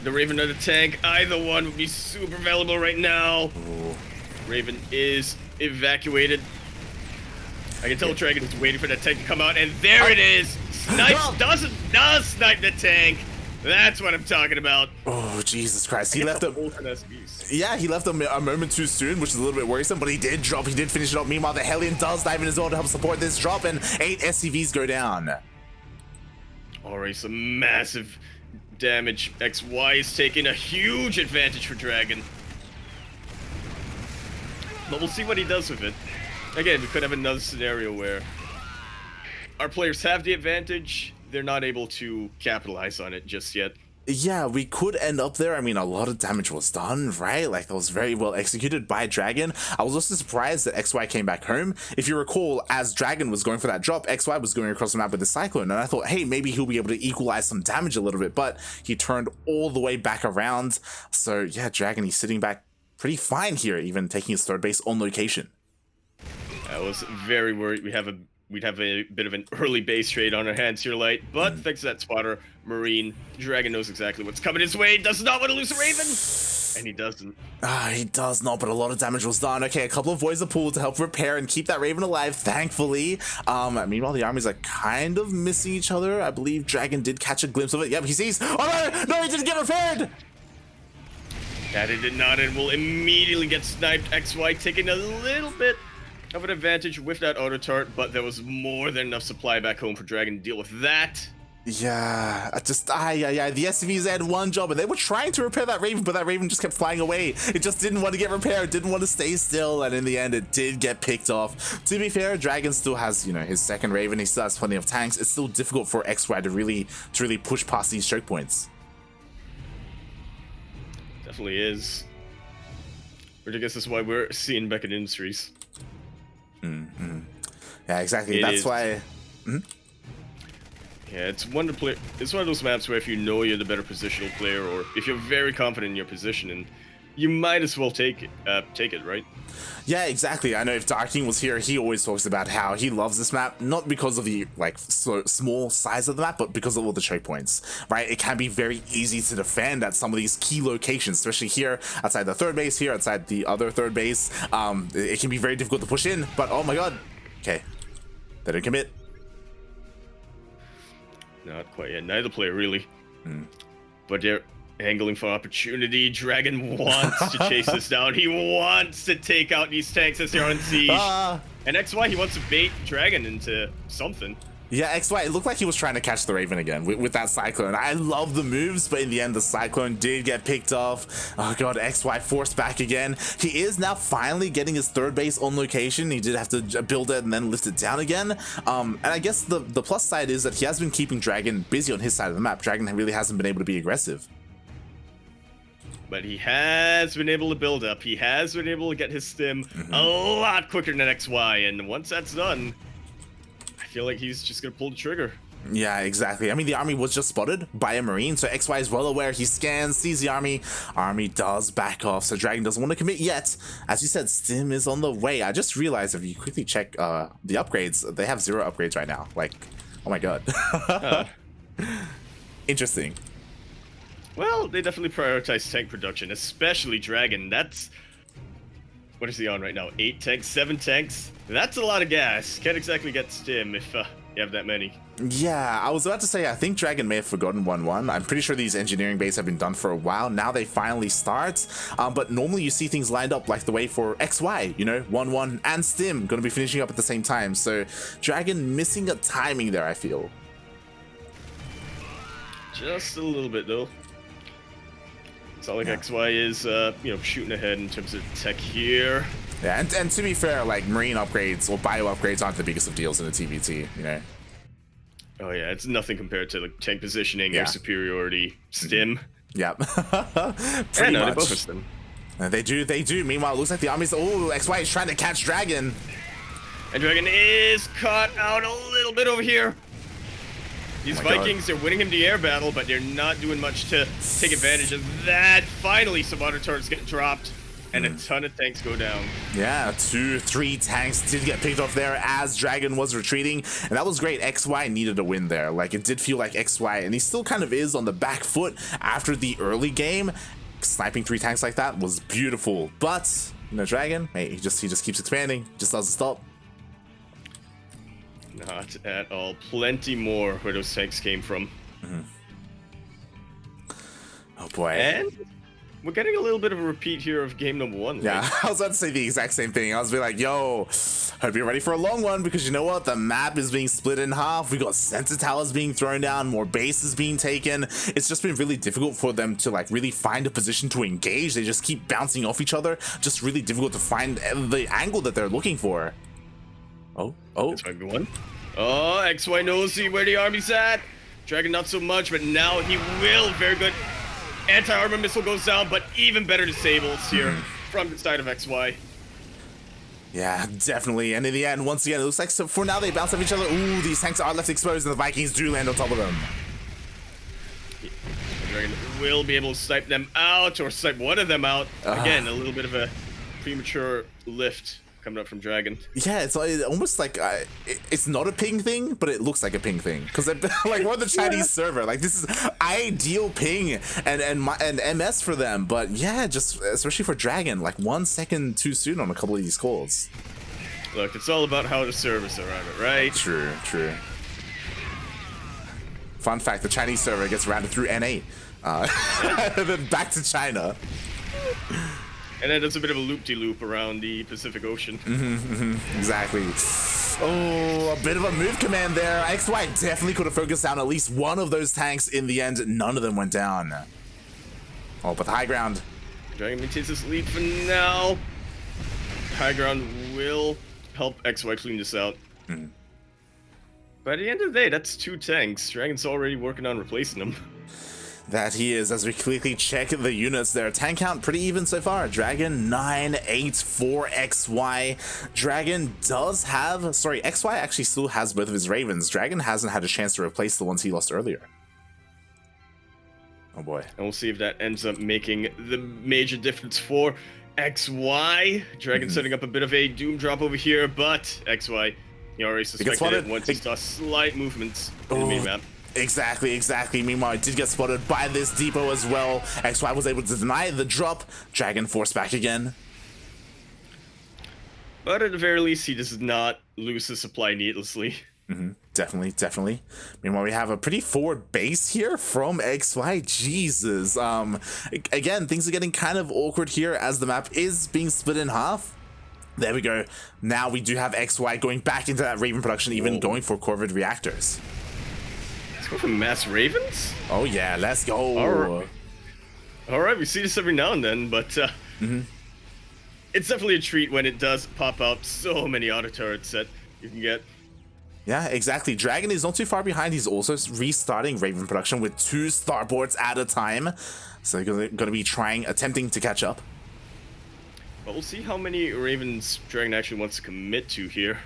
S2: The Raven or the tank, either one would be super valuable right now.
S1: Ooh.
S2: Raven is evacuated. I can tell Dragon is waiting for that tank to come out, and there it is! Snipes does snipe the tank! That's what I'm talking about.
S1: Oh, Jesus Christ. He left him. Yeah, he left him a moment too soon, which is a little bit worrisome, but he did drop. He did finish it up. Meanwhile, the Hellion does dive in as well to help support this drop, and 8 SCVs go down.
S2: Alright, some massive damage. XY is taking a huge advantage for Dragon. But we'll see what he does with it. Again, we could have another scenario where our players have the advantage. They're not able to capitalize on it just yet.
S1: Yeah, we could end up there. I mean, a lot of damage was done, right? Like, that was very well executed by Dragon. I was also surprised that XY came back home. If you recall, as Dragon was going for that drop, XY was going across the map with the Cyclone, and I thought, hey, maybe he'll be able to equalize some damage a little bit, but he turned all the way back around. So, yeah, Dragon, he's sitting back pretty fine here, even taking his third base on location.
S2: I was very worried we'd have a bit of an early base trade on our hands here, Light, but thanks to that spotter, Marine, Dragon knows exactly what's coming his way, does not want to lose a Raven, and he doesn't.
S1: He does not, but a lot of damage was done. Okay, a couple of Voids are pulled to help repair and keep that Raven alive, thankfully. Meanwhile, the armies are kind of missing each other. I believe Dragon did catch a glimpse of it. Yep, he sees. Oh no, he didn't get repaired!
S2: That it did not, and will immediately get sniped. XY taking a little bit of an advantage with that auto tart, but there was more than enough supply back home for Dragon to deal with that.
S1: Yeah, the SCVs had one job, and they were trying to repair that Raven, but that Raven just kept flying away. It just didn't want to get repaired, didn't want to stay still, and in the end, it did get picked off. To be fair, Dragon still has, his second Raven. He still has plenty of tanks. It's still difficult for XY to really push past these choke points.
S2: Definitely is. Which I guess is why we're seeing Beckett Industries.
S1: Yeah, exactly. That's why.
S2: Yeah, it's one of those maps where if you know you're the better positional player, or if you're very confident in your positioning, you might as well take it, right?
S1: Yeah, exactly. I know if Darking was here, he always talks about how he loves this map, not because of the so small size of the map, but because of all the choke points, right? It can be very easy to defend at some of these key locations, especially here outside the third base, here outside the other third base. It can be very difficult to push in, but oh my god. Okay, they didn't commit.
S2: Not quite yet. Neither player really. But they're angling for opportunity. Dragon wants to chase this down. He wants to take out these tanks as they're on siege. And XY, he wants to bait Dragon into something.
S1: Yeah, XY, it looked like he was trying to catch the Raven again with that Cyclone. I love the moves, but in the end, the Cyclone did get picked off. Oh god, XY forced back again. He is now finally getting his third base on location. He did have to build it and then lift it down again. And I guess the plus side is that he has been keeping Dragon busy on his side of the map. Dragon really hasn't been able to be aggressive.
S2: But he has been able to build up. He has been able to get his stim a lot quicker than XY. And once that's done, I feel like he's just going to pull the trigger.
S1: Yeah, exactly. I mean, the army was just spotted by a Marine, so XY is well aware. He scans, sees the army. Army does back off, so Dragon doesn't want to commit yet. As you said, Stim is on the way. I just realized if you quickly check the upgrades, they have 0 upgrades right now. Like, oh my god. Interesting.
S2: Well, they definitely prioritize tank production, especially Dragon. That's... What is he on right now? 8 tanks, 7 tanks? That's a lot of gas. Can't exactly get Stim if you have that many.
S1: Yeah, I was about to say, I think Dragon may have forgotten 1-1. I'm pretty sure these engineering bases have been done for a while. Now they finally start. But normally you see things lined up like the way for XY, 1-1 and Stim going to be finishing up at the same time. So Dragon missing a timing there, I feel.
S2: Just a little bit, though. It's not like XY is, shooting ahead in terms of tech here.
S1: Yeah, and to be fair, like, Marine upgrades or bio upgrades aren't the biggest of deals in the TVT,
S2: Oh yeah, it's nothing compared to like tank positioning, air superiority, Stim.
S1: Yep.
S2: Pretty much. They both are Stim.
S1: They do. Meanwhile, it looks like the army's... Oh, XY is trying to catch Dragon.
S2: And Dragon is caught out a little bit over here. These
S1: Oh my
S2: Vikings, they're winning him the air battle, but they're not doing much to take advantage of that. Finally, some auto turrets get dropped, and a ton of tanks go down.
S1: Yeah, 2-3 tanks did get picked off there as Dragon was retreating, and that was great. XY needed a win there. Like, it did feel like XY, and he still kind of is on the back foot after the early game. Sniping 3 tanks like that was beautiful, but you know, Dragon, hey, he just keeps expanding, just doesn't stop.
S2: Not at all. Plenty more where those tanks came from.
S1: Oh boy.
S2: And we're getting a little bit of a repeat here of game number 1.
S1: Yeah,
S2: right?
S1: I was about to say the exact same thing. I was be like, yo, hope you're ready for a long one, because you know what? The map is being split in half. We got sensor towers being thrown down, more bases being taken. It's just been really difficult for them to like really find a position to engage. They just keep bouncing off each other. Just really difficult to find the angle that they're looking for. Oh.
S2: That's might be one. Oh, XY knows where the army's at. Dragon not so much, but now he will. Very good. Anti-armor missile goes down, but even better disables here from the side of XY.
S1: Yeah, definitely. And in the end, once again, it looks like so for now they bounce off each other. Ooh, these tanks are left exposed, and the Vikings do land on top of them.
S2: Dragon will be able to snipe them out, or snipe one of them out. Again, a little bit of a premature lift coming up from Dragon.
S1: Yeah, it's like, almost like it's not a ping thing, but it looks like a ping thing, because like we're the Chinese server. Like, this is ideal ping and MS for them. But yeah, just especially for Dragon, like 1 second too soon on a couple of these calls.
S2: Look, it's all about how the service around it, right?
S1: True. Fun fact: the Chinese server gets routed through N8, and then back to China.
S2: And then there's a bit of a loop-de-loop around the Pacific Ocean.
S1: Exactly. Oh, a bit of a move command there. XY definitely could have focused down at least one of those tanks. In the end, none of them went down. Oh, but the high ground.
S2: Dragon maintains this lead for now. High ground will help XY clean this out. By the end of the day, that's 2 tanks. Dragon's already working on replacing them.
S1: That he is, as we quickly check the units there. Tank count pretty even so far. Dragon 9, 8, 4, XY. Dragon does have, sorry, XY actually still has both of his Ravens. Dragon hasn't had a chance to replace the ones he lost earlier. Oh boy.
S2: And we'll see if that ends up making the major difference for XY. Dragon setting up a bit of a doom drop over here, but XY, he already suspected it once he saw slight movements in the mini-map.
S1: Exactly. Meanwhile, it did get spotted by this depot as well. XY was able to deny the drop. Dragon forced back again.
S2: But at the very least, he does not lose his supply needlessly.
S1: Definitely. Meanwhile, we have a pretty forward base here from XY. Jesus. Again, things are getting kind of awkward here as the map is being split in half. There we go. Now we do have XY going back into that Raven production, even going for Corvid reactors.
S2: Go for mass Ravens?
S1: Oh yeah, let's go.
S2: All right, we see this every now and then, but it's definitely a treat when it does pop out so many auto turrets that you can get.
S1: Yeah, exactly. Dragon is not too far behind. He's also restarting Raven production with 2 starboards at a time. So they're going to be attempting to catch up.
S2: But we'll see how many Ravens Dragon actually wants to commit to here.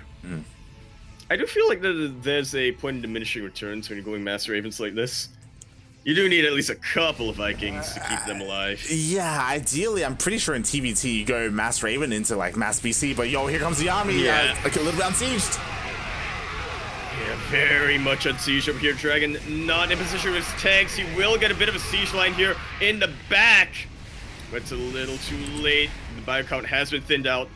S2: I do feel like there's a point in diminishing returns when you're going mass Ravens like this. You do need at least a couple of Vikings to keep them alive.
S1: Yeah, ideally, I'm pretty sure in TVT you go mass Raven into like mass BC, but yo, here comes the army, like a little bit unsieged.
S2: Yeah, very much on siege over here. Dragon not in position with his tanks. He will get a bit of a siege line here in the back, but it's a little too late. The bio count has been thinned out.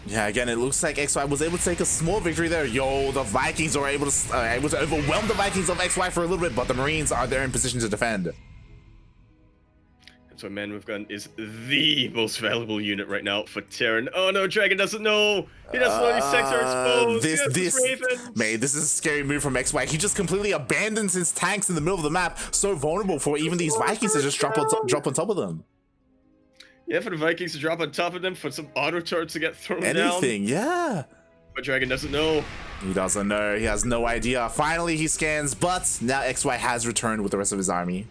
S1: Yeah, again, it looks like XY was able to take a small victory there. Yo, the Vikings are able to overwhelm the Vikings of XY for a little bit, but the Marines are there in position to defend.
S2: That's why Man with Gun is the most valuable unit right now for Terran. Oh no, Dragon doesn't know. He doesn't know these tanks are exposed.
S1: This is a scary move from XY. He just completely abandons his tanks in the middle of the map, so vulnerable for even these Vikings to just drop on top of them.
S2: Yeah, for the Vikings to drop on top of them, for some auto turrets to get thrown down.
S1: Anything, yeah.
S2: But Dragon doesn't know.
S1: He doesn't know. He has no idea. Finally, he scans, but now XY has returned with the rest of his army.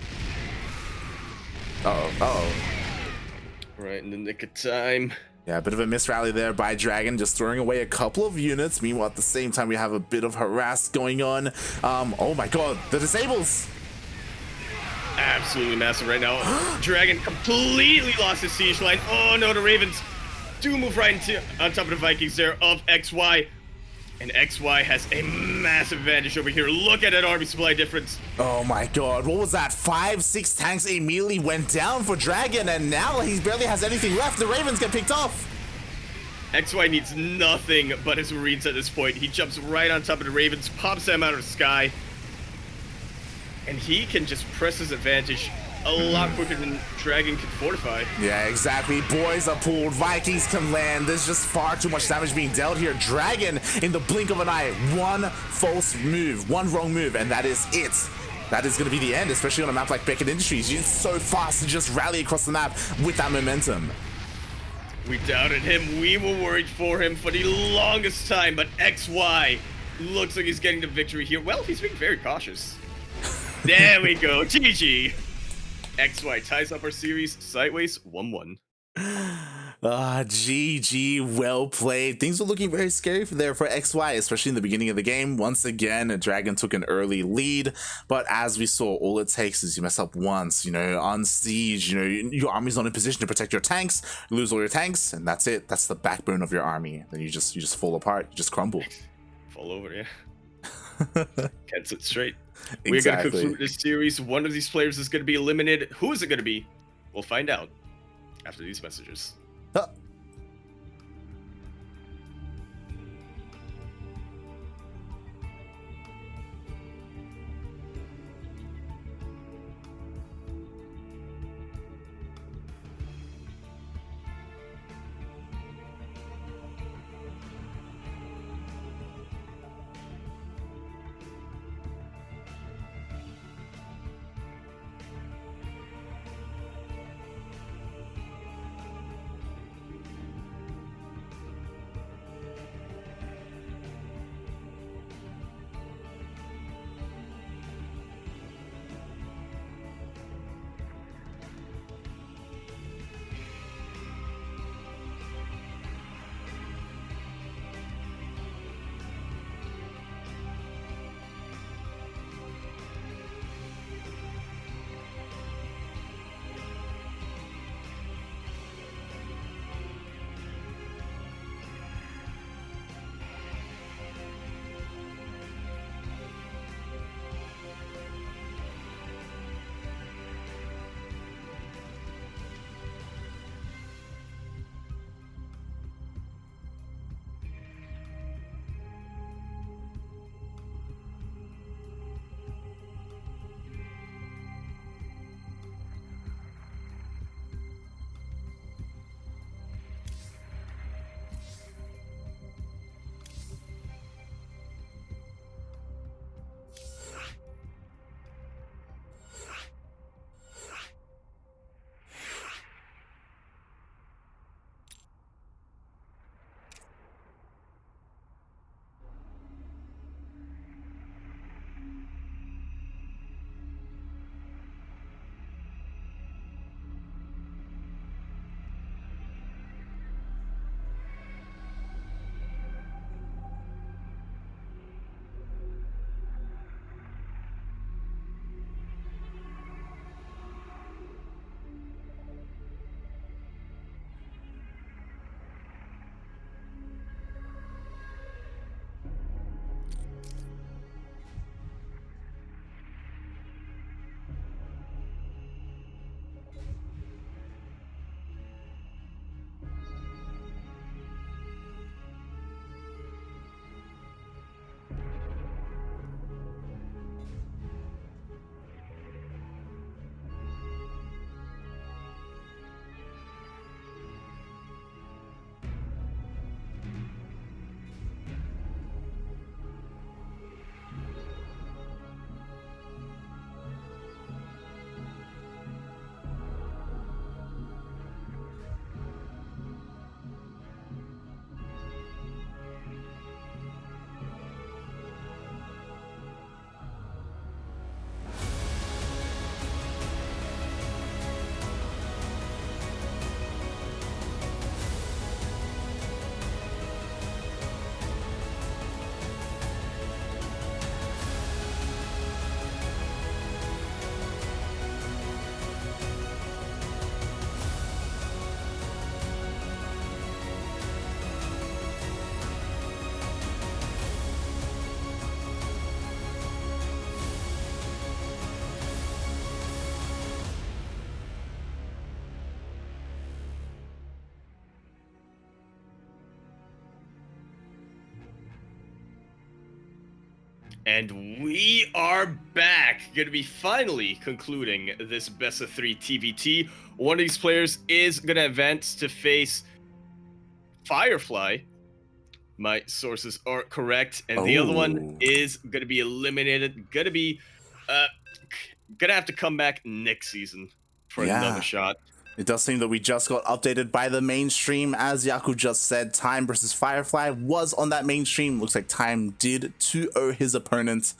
S2: Right in the nick of time.
S1: Yeah, a bit of a miss rally there by Dragon, just throwing away a couple of units. Meanwhile, at the same time, we have a bit of harass going on. Oh my god, the disables!
S2: Absolutely massive right now. Dragon completely lost his siege line. Oh no, the Ravens do move right on top of the Vikings there of XY. And XY has a massive advantage over here. Look at that army supply difference.
S1: Oh my god, what was that? 5-6 tanks immediately went down for Dragon, and now he barely has anything left. The Ravens get picked off.
S2: XY needs nothing but his Marines at this point. He jumps right on top of the Ravens, pops them out of the sky, and he can just press his advantage a lot quicker than Dragon can fortify.
S1: Yeah, exactly. Boys are pulled. Vikings can land. There's just far too much damage being dealt here. Dragon, in the blink of an eye, one false move, one wrong move, and that is it. That is going to be the end, especially on a map like Beacon Industries. It's so fast to just rally across the map with that momentum.
S2: We doubted him. We were worried for him for the longest time, but XY looks like he's getting the victory here. Well, he's being very cautious. There we go. GG. XY ties up our series sideways 1-1.
S1: GG, well played. Things were looking very scary for XY, especially in the beginning of the game. Once again, a Dragon took an early lead, but as we saw, all it takes is you mess up once, on siege, your army's not in position to protect your tanks, you lose all your tanks, and that's it. That's the backbone of your army. Then you just fall apart, you just crumble.
S2: Fall over, yeah. Can't sit straight.
S1: Exactly.
S2: We're going to conclude this series. One of these players is going to be eliminated. Who is it going to be? We'll find out after these messages. And we are back. Gonna be finally concluding this best of 3 TVT. One of these players is gonna advance to face Firefly. My sources are correct. And the other one is gonna be eliminated. Gonna have to come back next season for another shot.
S1: It does seem that we just got updated by the mainstream. As Yaku just said, Time versus Firefly was on that mainstream. Looks like Time did 2-0 his opponent.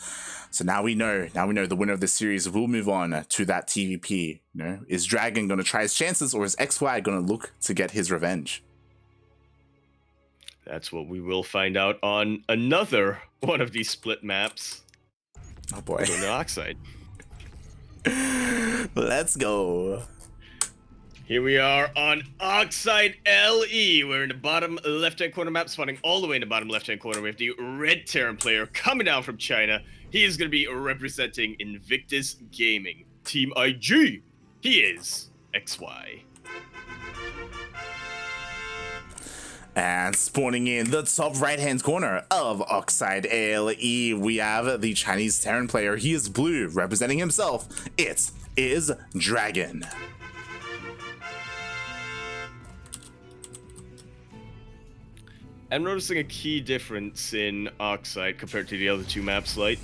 S1: So now we know the winner of this series will move on to that TVP. You know, is Dragon going to try his chances, or is XY going to look to get his revenge?
S2: That's what we will find out on another one of these split maps.
S1: Oh boy.
S2: On the Oxide.
S1: Let's go.
S2: Here we are on Oxide LE. We're in the bottom left-hand corner map, spawning all the way in the bottom left-hand corner. We have the Red Terran player coming down from China. He is going to be representing Invictus Gaming. Team IG, he is XY.
S1: And spawning in the top right-hand corner of Oxide ALE, we have the Chinese Terran player. He is blue, representing himself. It is Dragon.
S2: I'm noticing a key difference in Oxide compared to the other two maps, Light.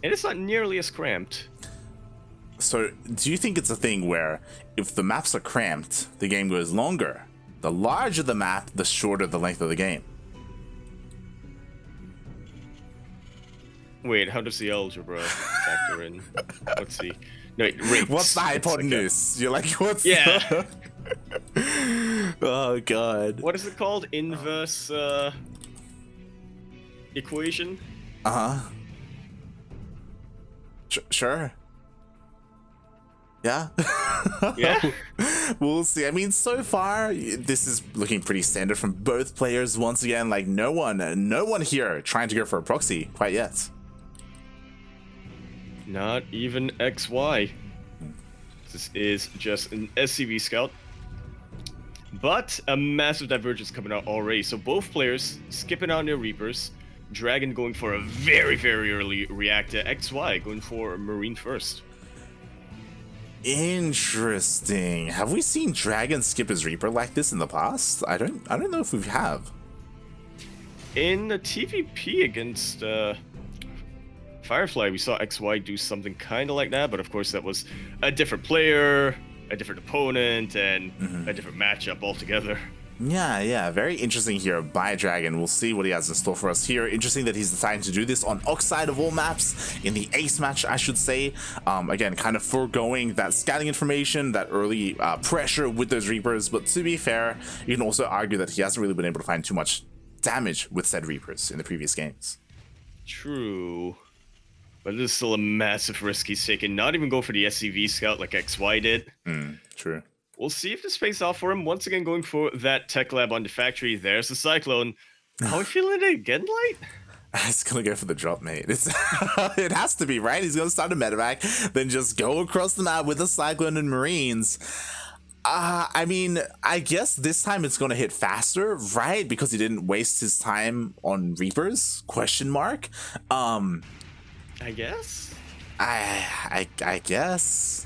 S2: And it's not nearly as cramped.
S1: So, do you think it's a thing where if the maps are cramped, the game goes longer? The larger the map, the shorter the length of the game.
S2: Wait, how does the algebra factor in? Let's see. No, wait,
S1: what's the hypotenuse? You're like, what's
S2: yeah.
S1: Oh god.
S2: What is it called? Inverse equation?
S1: Uh-huh. Sure. Yeah.
S2: Yeah.
S1: We'll see. I mean, so far this is looking pretty standard from both players. Once again, like no one here trying to go for a proxy quite yet.
S2: Not even XY. This is just an SCV scout. But a massive divergence coming out already. So both players skipping on their Reapers. Dragon going for a very, very early reactor. XY going for Marine first.
S1: Interesting. Have we seen Dragon skip his Reaper like this in the past? I don't know if we have.
S2: In the TVP against Firefly, we saw XY do something kind of like that, but of course that was a different player, a different opponent, and a different matchup altogether.
S1: Yeah, very interesting here by Dragon. We'll see what he has in store for us here. Interesting that he's deciding to do this on Oxide of all maps, in the Ace match, I should say. Again, kind of foregoing that scouting information, that early pressure with those Reapers, but to be fair, you can also argue that he hasn't really been able to find too much damage with said Reapers in the previous games.
S2: True. But this is still a massive risk he's taking. Not even go for the SCV scout like XY did.
S1: True.
S2: We'll see if this pays off for him. Once again, going for that tech lab on the factory. There's the Cyclone. How are we feeling it again, Light?
S1: It's gonna go for the drop, mate. It has to be, right? He's gonna start a medevac, then just go across the map with a Cyclone and Marines. I mean, I guess this time it's gonna hit faster, right? Because he didn't waste his time on Reapers? Question mark.
S2: I guess.
S1: I guess.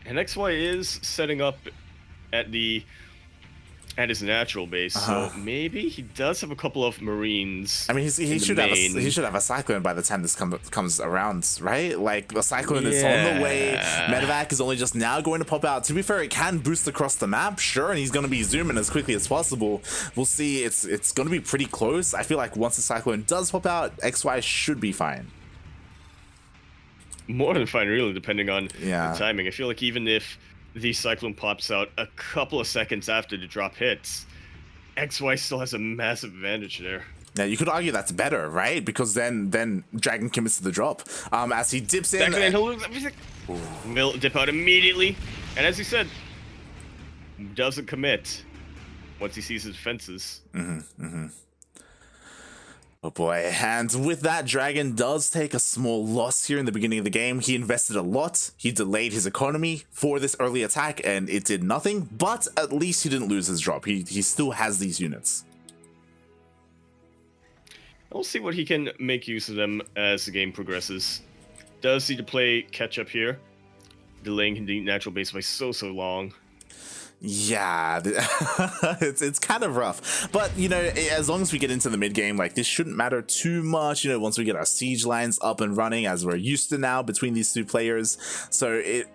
S2: And XY is setting up at his natural base, so maybe he does have a couple of Marines.
S1: I mean, he should have a Cyclone by the time this comes around, right? Like the Cyclone is on the way. Medevac is only just now going to pop out. To be fair, it can boost across the map, sure, and he's going to be zooming as quickly as possible. We'll see. It's going to be pretty close. I feel like once the Cyclone does pop out, XY should be fine.
S2: More than fine, really, depending on the
S1: Yeah.
S2: timing. I feel like even if the Cyclone pops out a couple of seconds after the drop hits, XY still has a massive advantage there.
S1: Yeah, you could argue that's better, right? Because then Dragon commits to the drop. As he dips in.
S2: Exactly, and he'll lose everything. He'll dip out immediately. And as he said, doesn't commit once he sees his defenses.
S1: Oh boy, and with that, Dragon does take a small loss here in the beginning of the game. He invested a lot, he delayed his economy for this early attack, and it did nothing, but at least he didn't lose his drop. He still has these units.
S2: We'll see what he can make use of them as the game progresses. Does need to play catch up here, delaying the natural base by so long.
S1: Yeah, it's kind of rough, but you know, as long as we get into the mid game, like this shouldn't matter too much. You know, once we get our siege lines up and running, as we're used to now between these two players, so it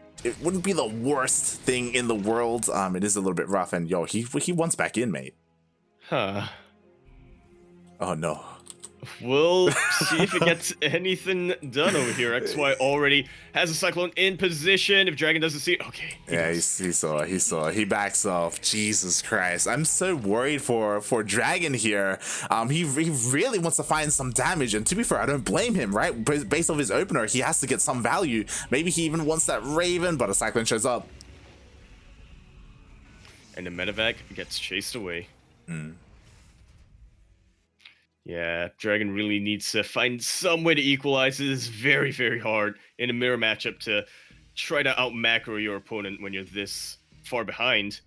S1: wouldn't be the worst thing in the world. It is a little bit rough, and yo, he wants back in, mate.
S2: Huh.
S1: Oh no.
S2: We'll see if it gets anything done over here. XY already has a Cyclone in position. If Dragon doesn't see it, okay.
S1: He saw. He backs off. Jesus Christ. I'm so worried for Dragon here. He really wants to find some damage, and to be fair, I don't blame him, right? Based off his opener, he has to get some value. Maybe he even wants that Raven, but a Cyclone shows up.
S2: And the medevac gets chased away. Yeah, Dragon really needs to find some way to equalize. It is very, very hard in a mirror matchup to try to out-macro your opponent when you're this far behind.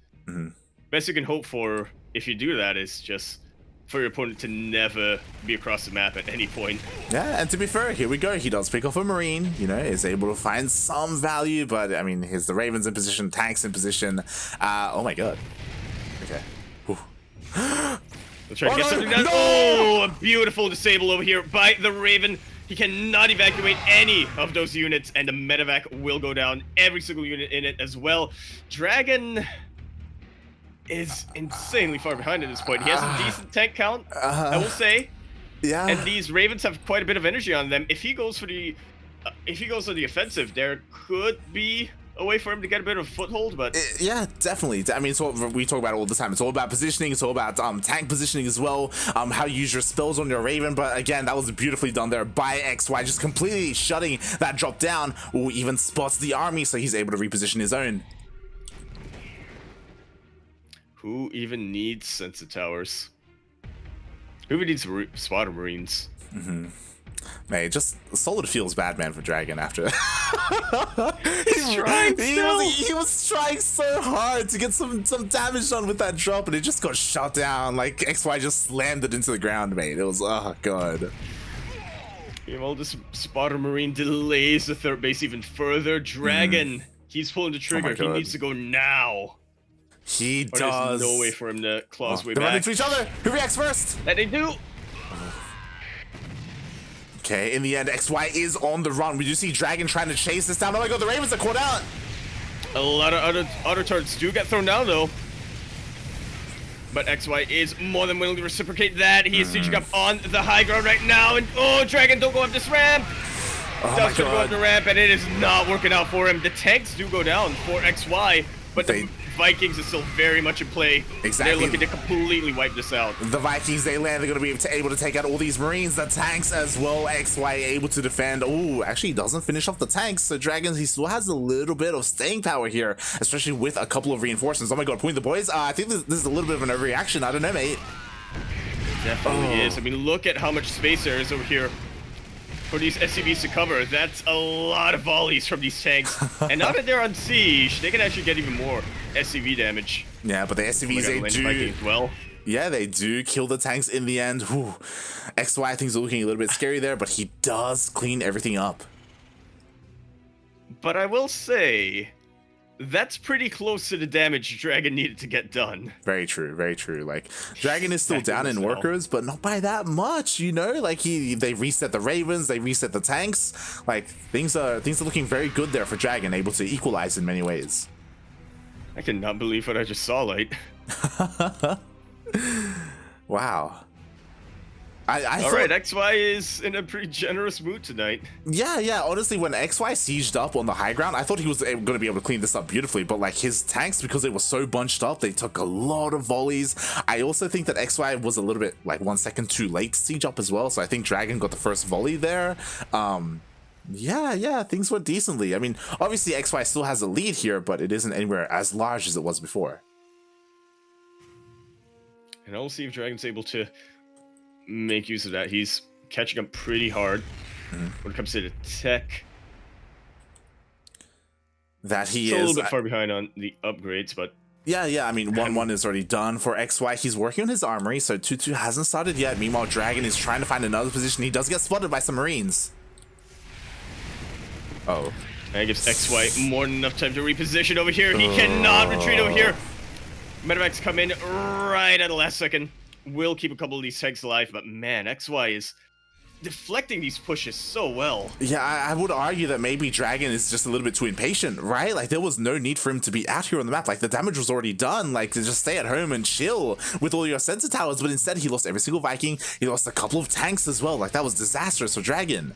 S2: Best you can hope for, if you do that, is just for your opponent to never be across the map at any point.
S1: Yeah, and to be fair, here we go. He does pick off a Marine, you know, is able to find some value, but I mean, here's the Ravens in position, tanks in position. Oh my god. Okay.
S2: Let's try to get something done. No! Oh, a beautiful disable over here by the Raven. He cannot evacuate any of those units, and the medevac will go down. Every single unit in it as well. Dragon is insanely far behind at this point. He has a decent tank count, I will say.
S1: Yeah.
S2: And these Ravens have quite a bit of energy on them. If he goes for the, offensive, there could be a way for him to get a bit of a foothold, but
S1: yeah, definitely. I mean, it's what we talk about all the time. It's all about positioning. It's all about tank positioning as well. How you use your spells on your Raven. But again, that was beautifully done there by XY, just completely shutting that drop down. Ooh, even spots the army, so he's able to reposition his own.
S2: Who even needs sensor towers? Who even needs spotter Marines?
S1: Mate, just solid feels bad, man, for Dragon after.
S2: He's trying still.
S1: He was trying so hard to get some damage done with that drop, and it just got shot down. Like XY just slammed it into the ground, mate. It was, oh god.
S2: Yeah, well, this spotter Marine delays the third base even further. Dragon, he's pulling the trigger. He needs to go now.
S1: He does.
S2: There's no way for him to claw his way
S1: they're
S2: back.
S1: running to each other. Who reacts first?
S2: That they do.
S1: Okay, in the end, XY is on the run. We do see Dragon trying to chase this down. Oh my god, the Ravens are caught out.
S2: A lot of other turrets do get thrown down, though. But XY is more than willing to reciprocate that. He is sieging up on the high ground right now. And oh, Dragon, don't go up this ramp. Does try to go up the ramp, and it is not working out for him. The tanks do go down for XY, but the Vikings are still very much in play.
S1: Exactly.
S2: They're looking to completely wipe this out.
S1: The Vikings, they land. They're going to be able to take out all these Marines, the tanks as well. XY able to defend. Oh, actually, he doesn't finish off the tanks. So Dragons, he still has a little bit of staying power here, especially with a couple of reinforcements. Oh my god, point the boys. I think this is a little bit of an overreaction. I don't know, mate.
S2: Definitely is. I mean, look at how much space there is over here for these SCVs to cover. That's a lot of volleys from these tanks. And now that they're on siege, they can actually get even more SCV damage.
S1: Yeah, but the SCVs, they do.
S2: Well,
S1: yeah, they do kill the tanks in the end. Whew. XY things are looking a little bit scary there, but he does clean everything up.
S2: But I will say, that's pretty close to the damage Dragon needed to get done.
S1: Very true, very true. Like, Dragon is still down in workers, but not by that much, you know? Like, they reset the Ravens, they reset the tanks. Like, things are looking very good there for Dragon, able to equalize in many ways.
S2: I cannot believe what I just saw, Light.
S1: Wow.
S2: Alright, XY is in a pretty generous mood tonight.
S1: Yeah, honestly, when XY sieged up on the high ground, I thought he was going to be able to clean this up beautifully, but like his tanks, because they were so bunched up, they took a lot of volleys. I also think that XY was a little bit, like, 1 second too late to siege up as well, so I think Dragon got the first volley there. Yeah, things went decently. I mean, obviously XY still has a lead here, but it isn't anywhere as large as it was before.
S2: And I'll see if Dragon's able to make use of that. He's catching up pretty hard when it comes to the tech.
S1: That he
S2: Still
S1: is
S2: a little bit far behind on the upgrades, but
S1: Yeah, I mean, 1-1 is already done for XY. He's working on his armory, so 2-2 hasn't started yet. Meanwhile, Dragon is trying to find another position. He does get spotted by some Marines. Oh.
S2: That gives XY more than enough time to reposition over here. He cannot retreat over here. Medevacs come in right at the last second. Will keep a couple of these tanks alive, but man, XY is deflecting these pushes so well.
S1: Yeah, I would argue that maybe Dragon is just a little bit too impatient, right? Like, there was no need for him to be out here on the map. Like, the damage was already done. Like, to just stay at home and chill with all your sensor towers. But instead, he lost every single Viking. He lost a couple of tanks as well. Like, that was disastrous for Dragon.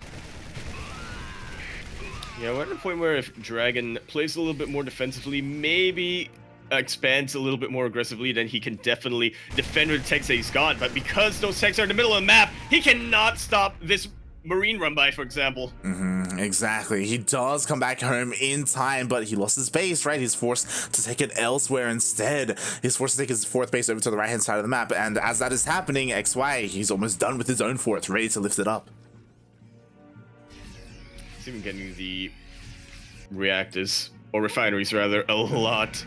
S2: Yeah, we're at a point where if Dragon plays a little bit more defensively, maybe expands a little bit more aggressively, then he can definitely defend with the tanks that he's got. But because those tanks are in the middle of the map, he cannot stop this Marine run by, for example.
S1: Exactly. He does come back home in time, but he lost his base, right? He's forced to take it elsewhere instead. He's forced to take his fourth base over to the right-hand side of the map. And as that is happening, XY, he's almost done with his own fort, ready to lift it up.
S2: He's even getting the reactors, or refineries rather, a lot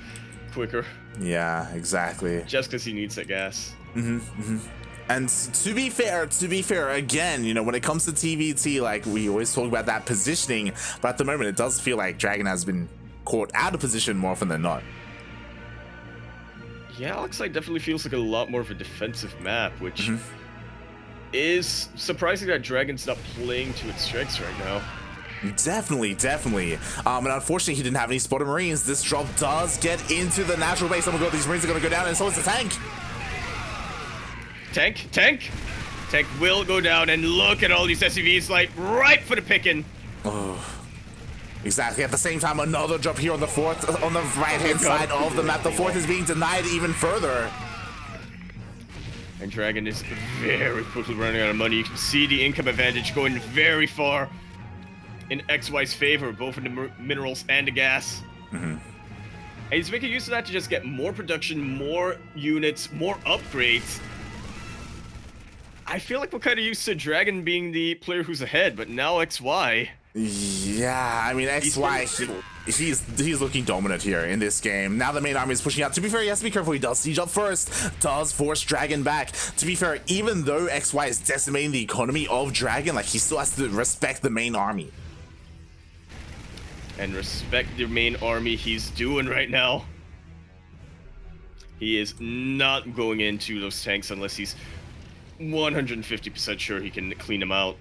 S2: quicker.
S1: Yeah, exactly.
S2: Just because he needs that gas.
S1: And to be fair, again, you know, when it comes to TVT, like, we always talk about that positioning, but at the moment it does feel like Dragon has been caught out of position more often than not.
S2: Yeah, Oxide definitely feels like a lot more of a defensive map, which is surprising that Dragon's not playing to its strengths right now.
S1: Definitely. And unfortunately, he didn't have any spotted Marines. This drop does get into the natural base. Oh my god, these Marines are going to go down, and so is the tank.
S2: Tank will go down, and look at all these SCVs, like, right for the picking.
S1: Oh, exactly. At the same time, another drop here on the fourth, on the right-hand side of the map. The fourth is being denied even further.
S2: And Dragon is very quickly running out of money. You can see the income advantage going very far in XY's favor, both in the minerals and the gas. And he's making use of that to just get more production, more units, more upgrades. I feel like we're kind of used to Dragon being the player who's ahead, but now XY.
S1: Yeah, I mean, XY, he's looking dominant here in this game. Now the main army is pushing out. To be fair, he has to be careful. He does siege up first, does force Dragon back. To be fair, even though XY is decimating the economy of Dragon, like, he still has to respect the main army.
S2: And respect the main army he's doing right now. He is not going into those tanks unless he's 150% sure he can clean them out.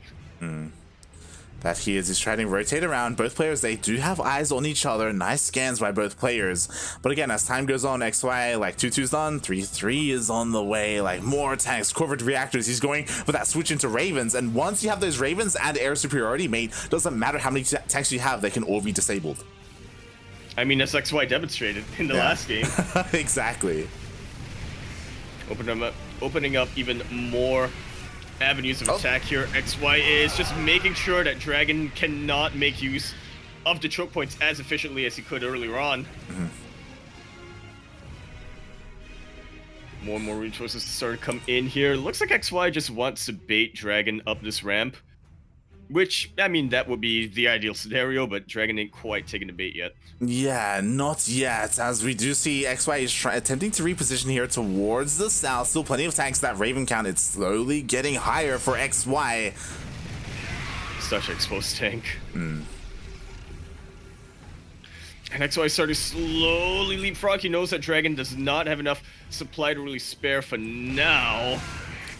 S1: That he is. He's trying to rotate around. Both players, they do have eyes on each other. Nice scans by both players. But again, as time goes on, XY, like, 2-2's done, 3-3 is on the way. Like, more tanks, corporate reactors. He's going for that switch into Ravens. And once you have those Ravens and air superiority, mate, doesn't matter how many tanks you have, they can all be disabled.
S2: I mean, that's XY demonstrated in the last game.
S1: Exactly.
S2: Opening up even more avenues of attack here. XY is just making sure that Dragon cannot make use of the choke points as efficiently as he could earlier on. More and more resources start to come in here. Looks like XY just wants to bait Dragon up this ramp, which, I mean, that would be the ideal scenario, but Dragon ain't quite taking the bait yet.
S1: Yeah, not yet, as we do see XY is attempting to reposition here towards the south. Still plenty of tanks. That Raven count is slowly getting higher for XY.
S2: Such an exposed tank. And XY started slowly leapfrog. He knows that Dragon does not have enough supply to really spare for now.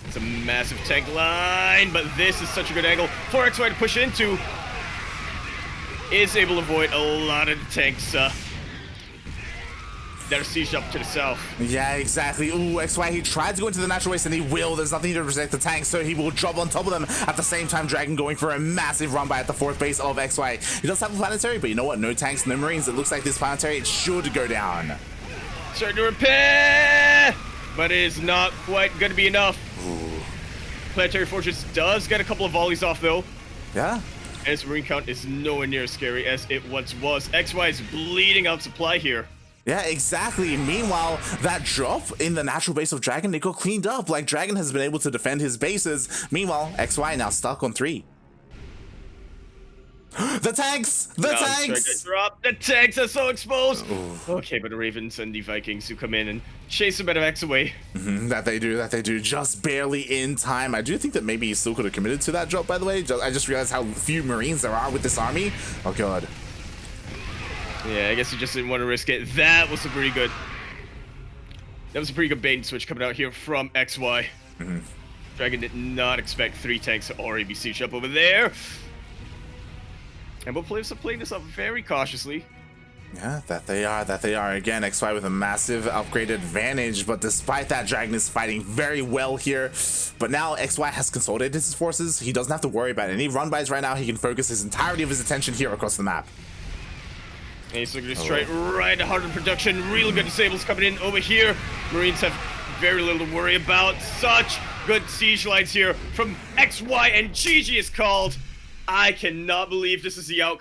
S2: It's a massive tank line, but this is such a good angle for XY to push into. Is able to avoid a lot of the tanks that are sieged up to the south.
S1: Yeah, exactly. Ooh, XY, he tried to go into the natural waste, and he will. There's nothing to protect the tanks, so he will drop on top of them. At the same time, Dragon going for a massive run by at the fourth base of XY. He does have a planetary, but you know what? No tanks, no Marines. It looks like this planetary, it should go down.
S2: Starting to repair, but it is not quite going to be enough. Planetary Fortress does get a couple of volleys off, though.
S1: Yeah.
S2: And its Marine count is nowhere near as scary as it once was. XY is bleeding out supply here.
S1: Yeah, exactly. Meanwhile, that drop in the natural base of Dragon, it got cleaned up. Like, Dragon has been able to defend his bases. Meanwhile, XY now stuck on 3. Yeah, exactly. Meanwhile, that drop in the natural base of Dragon, it got cleaned up. Like, Dragon has been able to defend his bases. Meanwhile, XY now stuck on 3. The tanks! The
S2: Now it's trying to
S1: tanks!
S2: drop. The tanks are so exposed.
S1: Ooh.
S2: Okay, but the Ravens and the Vikings who come in and chase a bit of X away.
S1: That they do. Just barely in time. I do think that maybe he still could have committed to that drop, by the way. I just realized how few Marines there are with this army. Oh, God.
S2: Yeah, I guess he just didn't want to risk it. That was a pretty good bait and switch coming out here from XY. Dragon did not expect 3 tanks to already be sieged up over there. And both players are playing this up very cautiously.
S1: Yeah, that they are. Again, XY with a massive upgraded advantage, but despite that, Dragon is fighting very well here. But now XY has consolidated his forces. He doesn't have to worry about any run-bys right now. He can focus his entirety of his attention here across the map.
S2: And he's looking to strike right at the heart of production. Real good disables coming in over here. Marines have very little to worry about. Such good siege lines here from XY, and GG is called. I cannot believe this is the outcome.